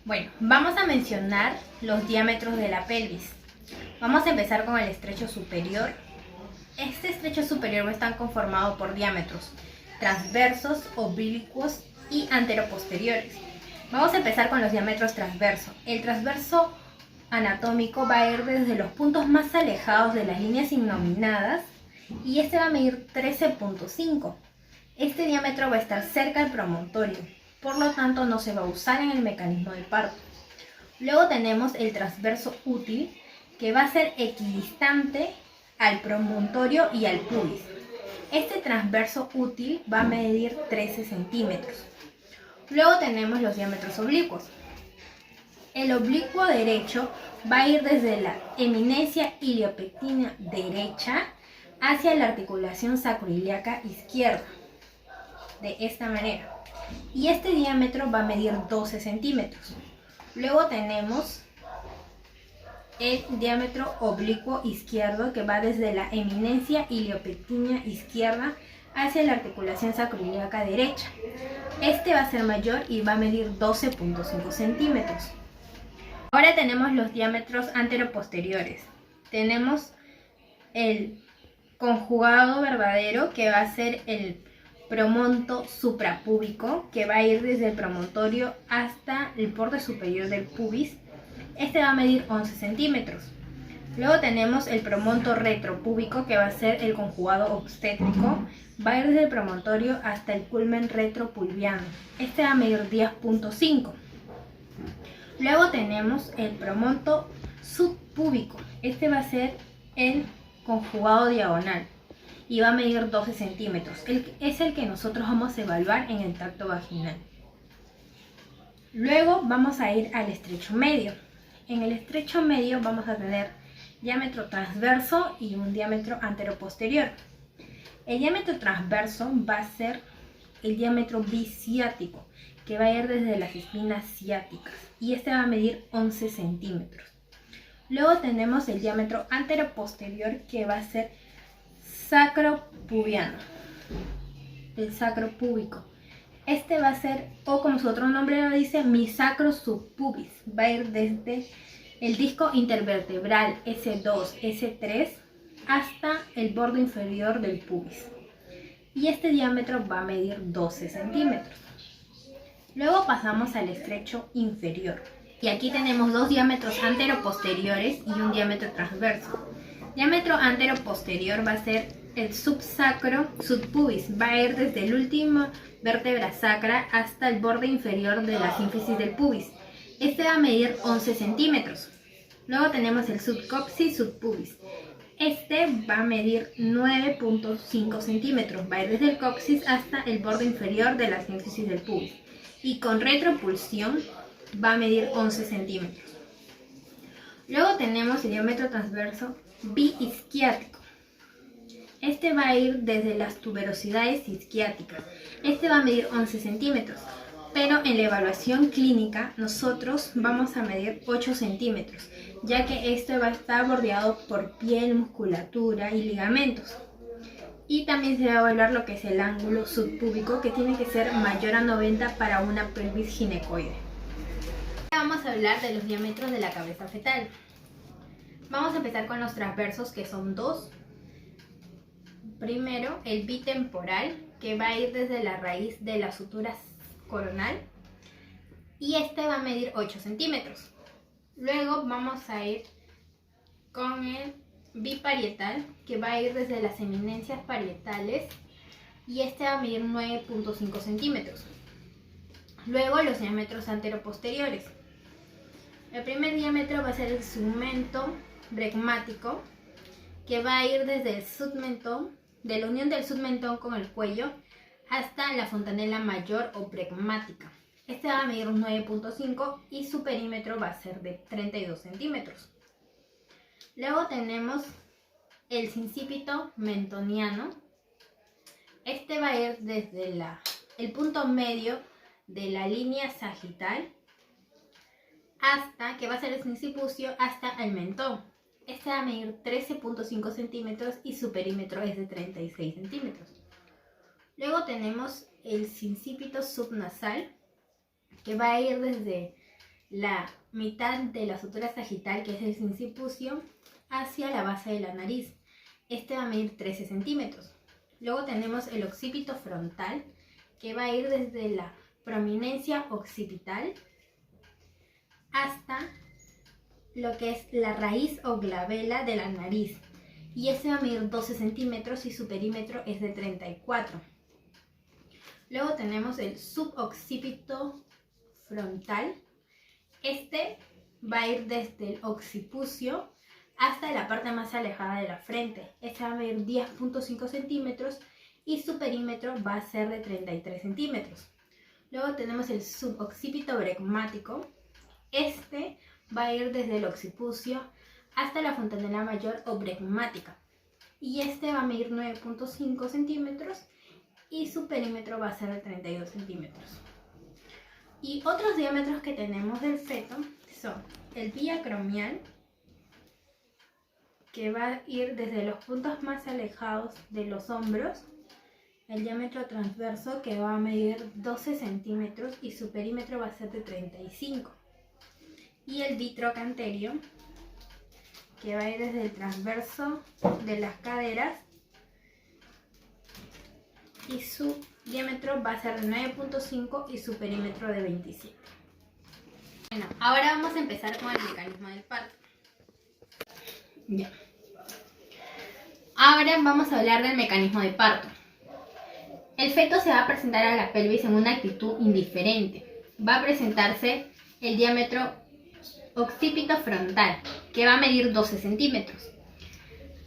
Bueno, vamos a mencionar los diámetros de la pelvis. Vamos a empezar con el estrecho superior. Este estrecho superior está conformado por diámetros transversos, oblicuos y anteroposteriores. Vamos a empezar con los diámetros transversos. El transverso anatómico va a ir desde los puntos más alejados de las líneas innominadas y este va a medir 13.5. Este diámetro va a estar cerca del promontorio, por lo tanto no se va a usar en el mecanismo del parto. Luego tenemos el transverso útil, que va a ser equidistante al promontorio y al pubis. Este transverso útil va a medir 13 centímetros. Luego tenemos los diámetros oblicuos. El oblicuo derecho va a ir desde la eminencia iliopectina derecha hacia la articulación sacroiliaca izquierda, de esta manera. Y este diámetro va a medir 12 centímetros. Luego tenemos el diámetro oblicuo izquierdo, que va desde la eminencia iliopectina izquierda hacia la articulación sacroiliaca derecha. Este va a ser mayor y va a medir 12.5 centímetros. Ahora tenemos los diámetros anteroposteriores. Tenemos el conjugado verdadero, que va a ser el promonto suprapúbico, que va a ir desde el promontorio hasta el borde superior del pubis. Este va a medir 11 centímetros. Luego tenemos el promonto retropúbico, que va a ser el conjugado obstétrico. Va a ir desde el promontorio hasta el culmen retropulviano. Este va a medir 10.5. Luego tenemos el promonto subpúbico. Este va a ser el conjugado diagonal y va a medir 12 centímetros. Es el que nosotros vamos a evaluar en el tracto vaginal. Luego vamos a ir al estrecho medio. En el estrecho medio vamos a tener diámetro transverso y un diámetro anteroposterior. El diámetro transverso va a ser el diámetro biciático, que va a ir desde las espinas ciáticas, y este va a medir 11 centímetros. Luego tenemos el diámetro anteroposterior, que va a ser sacropubiano, el sacropúbico. Este va a ser, o como su otro nombre lo dice, mi sacro subpubis. Va a ir desde el disco intervertebral S2, S3 hasta el borde inferior del pubis. Y este diámetro va a medir 12 centímetros. Luego pasamos al estrecho inferior. Y aquí tenemos dos diámetros anteroposteriores y un diámetro transverso. Diámetro anteroposterior va a ser el subsacro subpubis. Va a ir desde el último vértebra sacra hasta el borde inferior de la sínfisis del pubis. Este va a medir 11 centímetros. Luego tenemos el subcopsis subpubis. Este va a medir 9.5 centímetros. Va a ir desde el coxis hasta el borde inferior de la sínfisis del pubis. Y con retropulsión va a medir 11 centímetros. Luego tenemos el diámetro transverso biisquiático. Este va a ir desde las tuberosidades isquiáticas. Este va a medir 11 centímetros. Pero en la evaluación clínica nosotros vamos a medir 8 centímetros, ya que este va a estar bordeado por piel, musculatura y ligamentos. Y también se va a evaluar lo que es el ángulo subpúbico, que tiene que ser mayor a 90 para una pelvis ginecoide. Ahora vamos a hablar de los diámetros de la cabeza fetal. Vamos a empezar con los transversos, que son dos. Primero, el bitemporal, que va a ir desde la raíz de la sutura coronal, y este va a medir 8 centímetros. Luego vamos a ir con el biparietal, que va a ir desde las eminencias parietales, y este va a medir 9.5 centímetros. Luego los diámetros anteroposteriores. El primer diámetro va a ser el submentum bregmático, que va a ir desde el submentón, de la unión del submentón con el cuello, hasta la fontanela mayor o bregmática. Este va a medir 9.5 y su perímetro va a ser de 32 centímetros. Luego tenemos el sincípito mentoniano. Este va a ir desde el punto medio de la línea sagital hasta, que va a ser el sincipucio, hasta el mentón. Este va a medir 13.5 centímetros y su perímetro es de 36 centímetros. Luego tenemos el sincípito subnasal, que va a ir desde la mitad de la sutura sagital, que es el sincipucio, hacia la base de la nariz. Este va a medir 13 centímetros. Luego tenemos el occipito frontal, que va a ir desde la prominencia occipital hasta lo que es la raíz o glabela de la nariz. Y este va a medir 12 centímetros y su perímetro es de 34. Luego tenemos el suboccipito frontal. Este va a ir desde el occipucio hasta la parte más alejada de la frente. Este va a medir 10.5 centímetros y su perímetro va a ser de 33 centímetros. Luego tenemos el suboccipito bregmático. Este va a ir desde el occipucio hasta la fontanela mayor o bregmática. Y este va a medir 9.5 centímetros y su perímetro va a ser de 32 centímetros. Y otros diámetros que tenemos del feto son el biacromial, que va a ir desde los puntos más alejados de los hombros, el diámetro transverso, que va a medir 12 centímetros y su perímetro va a ser de 35, y el bitrocanterio, que va a ir desde el transverso de las caderas y su diámetro va a ser de 9.5 y su perímetro de 27. Bueno, ahora vamos a empezar con el mecanismo del parto. Ya. Ahora vamos a hablar del mecanismo de parto. El feto se va a presentar a la pelvis en una actitud indiferente. Va a presentarse el diámetro occipito frontal, que va a medir 12 centímetros.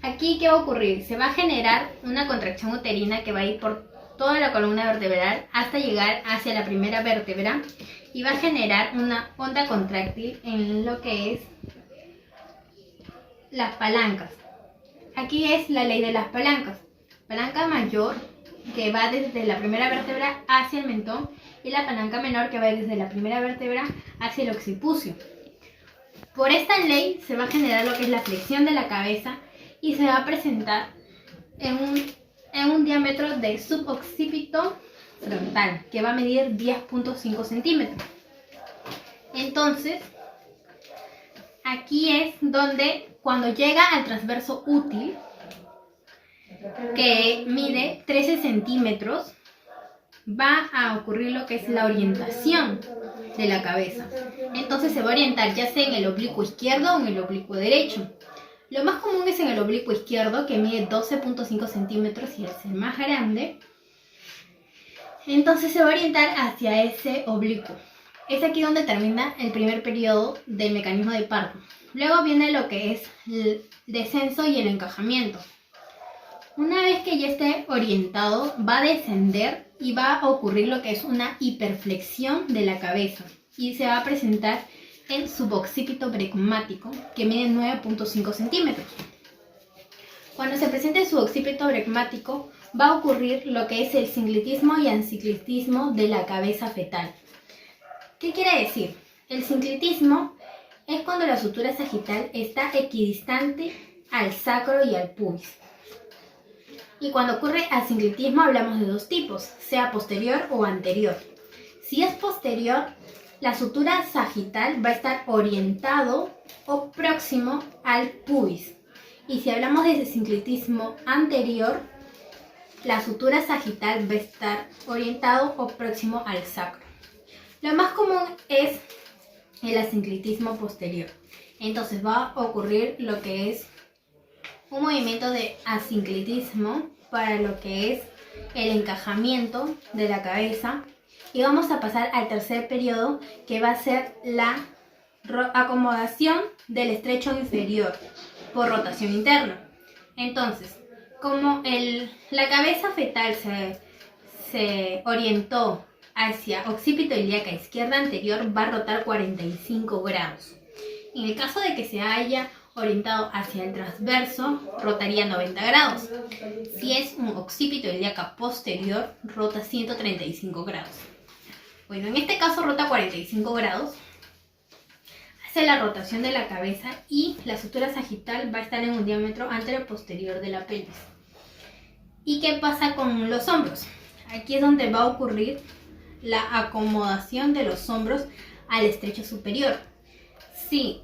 Aquí, ¿qué va a ocurrir? Se va a generar una contracción uterina que va a ir por toda la columna vertebral hasta llegar hacia la primera vértebra y va a generar una onda contráctil en lo que es las palancas. Aquí es la ley de las palancas. Palanca mayor, que va desde la primera vértebra hacia el mentón, y la palanca menor, que va desde la primera vértebra hacia el occipucio. Por esta ley se va a generar lo que es la flexión de la cabeza y se va a presentar en un diámetro de suboccipito frontal, que va a medir 10.5 centímetros. Entonces, aquí es donde, cuando llega al transverso útil, que mide 13 centímetros, va a ocurrir lo que es la orientación de la cabeza. Entonces se va a orientar ya sea en el oblicuo izquierdo o en el oblicuo derecho. Lo más común es en el oblicuo izquierdo, que mide 12.5 centímetros y es el más grande. Entonces se va a orientar hacia ese oblicuo. Es aquí donde termina el primer periodo del mecanismo de parto. Luego viene lo que es el descenso y el encajamiento. Una vez que ya esté orientado, va a descender y va a ocurrir lo que es una hiperflexión de la cabeza. Y se va a presentar el suboccipito bregmático, que mide 9.5 centímetros. Cuando se presente el suboccipito bregmático, va a ocurrir lo que es el sinclitismo y enciclitismo de la cabeza fetal. ¿Qué quiere decir? El sinclitismo es cuando la sutura sagital está equidistante al sacro y al pubis. Y cuando ocurre asinclitismo hablamos de dos tipos, sea posterior o anterior. Si es posterior, la sutura sagital va a estar orientado o próximo al pubis. Y si hablamos de sinclitismo anterior, la sutura sagital va a estar orientado o próximo al sacro. Lo más común es el asinclitismo posterior. Entonces va a ocurrir lo que es un movimiento de asinclitismo para lo que es el encajamiento de la cabeza. Y vamos a pasar al tercer periodo, que va a ser la acomodación del estrecho inferior por rotación interna. Entonces, como la cabeza fetal se orientó hacia occipito ilíaca izquierda anterior, va a rotar 45 grados. En el caso de que se haya orientado hacia el transverso, rotaría 90 grados. Si es un occipito ilíaca posterior, rota 135 grados. Bueno, en este caso rota 45 grados. Hace la rotación de la cabeza y la sutura sagital va a estar en un diámetro anterior-posterior de la pelvis. ¿Y qué pasa con los hombros? Aquí es donde va a ocurrir la acomodación de los hombros al estrecho superior. Si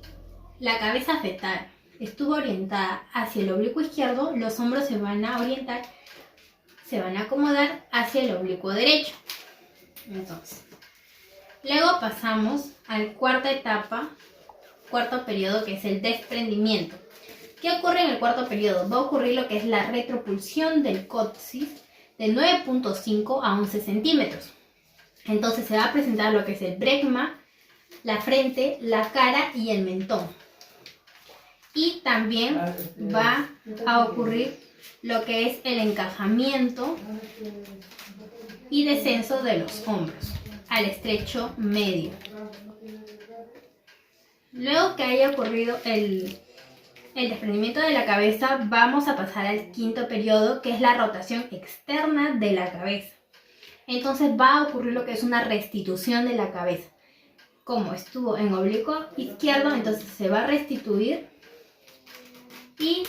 la cabeza fetal estuvo orientada hacia el oblicuo izquierdo, los hombros se van a orientar, se van a acomodar hacia el oblicuo derecho. Entonces, luego pasamos a la cuarta etapa, cuarto periodo, que es el desprendimiento. ¿Qué ocurre en el cuarto periodo? Va a ocurrir lo que es la retropulsión del coxis de 9.5 a 11 centímetros. Entonces se va a presentar lo que es el bregma, la frente, la cara y el mentón. Y también va a ocurrir lo que es el encajamiento y descenso de los hombros al estrecho medio. Luego que haya ocurrido el desprendimiento de la cabeza, vamos a pasar al quinto periodo, que es la rotación externa de la cabeza. Entonces va a ocurrir lo que es una restitución de la cabeza. Como estuvo en oblicuo izquierdo, entonces se va a restituir. Y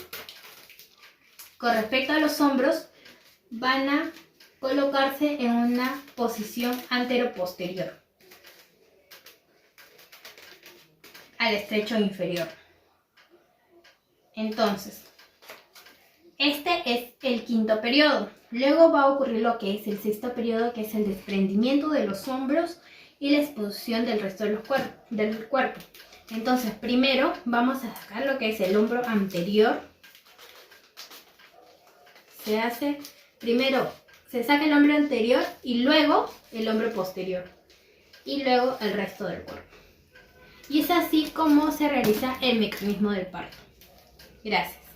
con respecto a los hombros, van a colocarse en una posición antero-posterior al estrecho inferior. Entonces, este es el quinto periodo. Luego va a ocurrir lo que es el sexto periodo, que es el desprendimiento de los hombros y la exposición del resto de del cuerpo. Entonces, primero vamos a sacar lo que es el hombro anterior. Primero se saca el hombro anterior y luego el hombro posterior. Y luego el resto del cuerpo. Y es así como se realiza el mecanismo del parto. Gracias.